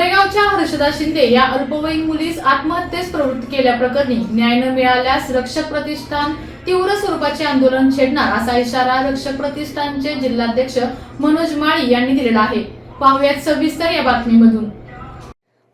कोरेगावच्या हर्षदा शिंदे या अल्पवयीन मुलीस आत्महत्येस प्रवृत्त केल्याप्रकरणी न्याय न मिळाल्यास रक्षक प्रतिष्ठान तीव्र स्वरूपाचे आंदोलन छेडणार असा इशारा रक्षक प्रतिष्ठानचे जिल्हाध्यक्ष मनोज माळी यांनी दिलेला आहे। पाहुयात सविस्तर या बातमीमधून।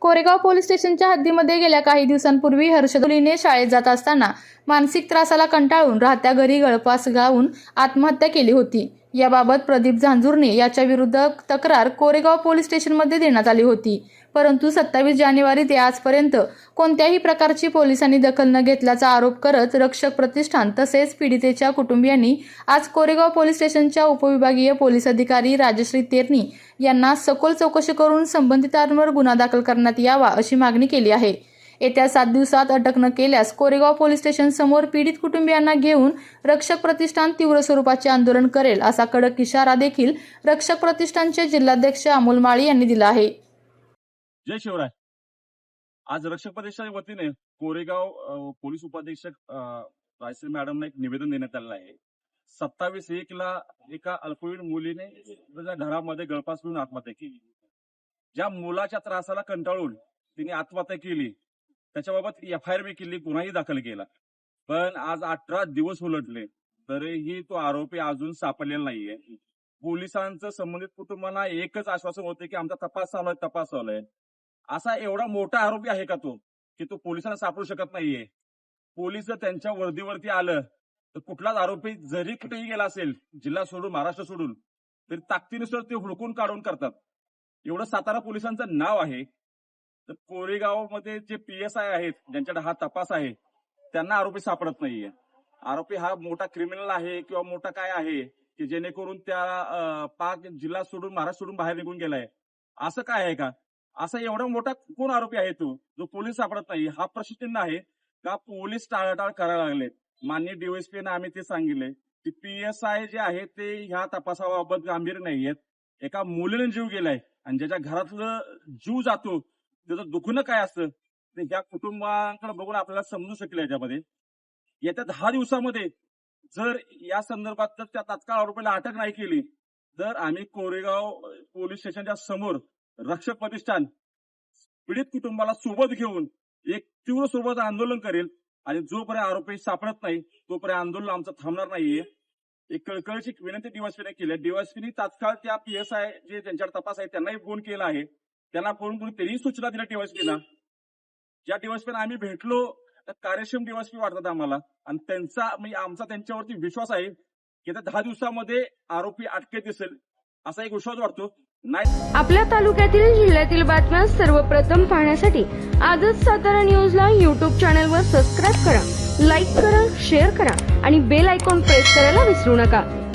कोरेगाव पोलीस स्टेशनच्या हद्दीमध्ये गेल्या काही दिवसांपूर्वी हर्षदुलीने शाळेत जात असताना मानसिक त्रासाला कंटाळून राहत्या घरी गळफास घालून आत्महत्या केली होती। याबाबत प्रदीप झांजुर्णे याच्या विरुद्ध तक्रार कोरेगाव पोलीस स्टेशनमध्ये देण्यात आली होती, परंतु 27 जानेवारी ते आजपर्यंत कोणत्याही प्रकारची पोलिसांनी दखल न घेतल्याचा आरोप करत रक्षक प्रतिष्ठान तसेच पीडितेच्या कुटुंबियांनी आज कोरेगाव पोलीस स्टेशनच्या उपविभागीय पोलीस अधिकारी राजश्री तेरणी यांना सखोल चौकशी करून संबंधितांवर गुन्हा दाखल करण्यात यावा अशी मागणी केली आहे। येत्या 7 दिवसात अटक न केल्यास कोरेगाव पोलीस स्टेशन समोर पीडित कुटुंबियांना घेऊन रक्षक प्रतिष्ठान तीव्र स्वरूपाचे आंदोलन करेल असा कडक इशारा देखील रक्षक प्रतिष्ठानचे जिल्हाध्यक्ष अमोल माळी यांनी दिला आहे। जय शिवराय। आज रक्षक प्रतिष्ठानच्या वतीने कोरेगाव पोलीस उपाधीक्षक रायश्री मॅडमना एक निवेदन देण्यात आलेलं आहे। 27/1 एका अल्पवयीन मुलीने घरामध्ये गळफास घेऊन आत्महत्या केली। ज्या मुलाच्या त्रासाला कंटाळून तिने आत्महत्या केली त्याच्याबाबत FIR बी केली, गुन्हाही दाखल केला, पण आज 18 दिवस उलटले तरीही तो आरोपी अजून सापडलेला नाहीये। पोलिसांचं संबंधित कुटुंबांना एकच आश्वासन होते की आमचा तपास चालू आहे। असा एवढा मोठा आरोपी आहे का तो की तो पोलिसांना सापडू शकत नाहीये। पोलीस जर त्यांच्या वर्दीवरती आलं तर कुठलाच आरोपी जरी कुठेही गेला असेल, जिल्हा सोडून महाराष्ट्र सोडून, तरी ताकदीनुसार ते हुडकून काढून करतात। एवढं सातारा पोलिसांचं नाव आहे। तर कोरेगावमध्ये जे PSI आहेत ज्यांच्याकडे हा तपास आहे त्यांना आरोपी सापडत नाहीये। आरोपी हा मोठा क्रिमिनल आहे किंवा मोठा काय आहे की जेणेकरून त्या पाक जिल्हा सोडून महाराष्ट्र सोडून बाहेर निघून गेलाय, असं काय आहे का? असा एवढा मोठा कोण आरोपी आहे तो जो पोलीस सापडत नाही? हा प्रश्नचिन्ह आहे का पोलीस टाळाटाळ करायला लागले? माननीय DSP ने आम्ही ते सांगितले की PSI जे आहे ते ह्या तपासाबाबत गांभीर्य नाहीयेत। एका मुलीने जीव गेलाय आणि ज्याच्या घरातलं जीव जातो त्याचं दुखणं काय असतं ते ह्या कुटुंबाकडे बघून आपल्याला समजू शकेल। याच्यामध्ये येत्या 10 दिवसामध्ये जर या संदर्भात जर त्या तात्काळ आरोपीला अटक नाही केली तर आम्ही कोरेगाव पोलीस स्टेशनच्या समोर रक्षक प्रतिष्ठान पीडित कुटुंबाला सोबत घेऊन एक तीव्र स्वरूपाचं आंदोलन करेल आणि जोपर्यंत आरोपी सापडत नाही तोपर्यंत आंदोलन आमचं थांबणार नाहीये। एक कळकळीची विनंती DSP ने केली। DSP ने तात्काळ त्या PSI जे ज्यांच्यावर तपास आहे त्यांनाही फोन केला आहे, त्यांना फोन करून त्यांनी सूचना दिल्या DSP ला। ज्या DSP ना आम्ही भेटलो कार्यक्षम DSP वाटतात आम्हाला आणि त्यांचा आमचा त्यांच्यावरती विश्वास आहे की त्या 10 दिवसामध्ये आरोपी अटकेत दिसेल असा एक विश्वास वाटतो। नाही आपल्या तालुक्यातील जिल्ह्यातील बातम्या सर्वप्रथम पाहण्यासाठी आजच सातारा न्यूजला YouTube चॅनलवर सबस्क्राईब करा, लाईक करा, शेअर करा आणि बेल आयकॉन प्रेस करायला विसरू नका।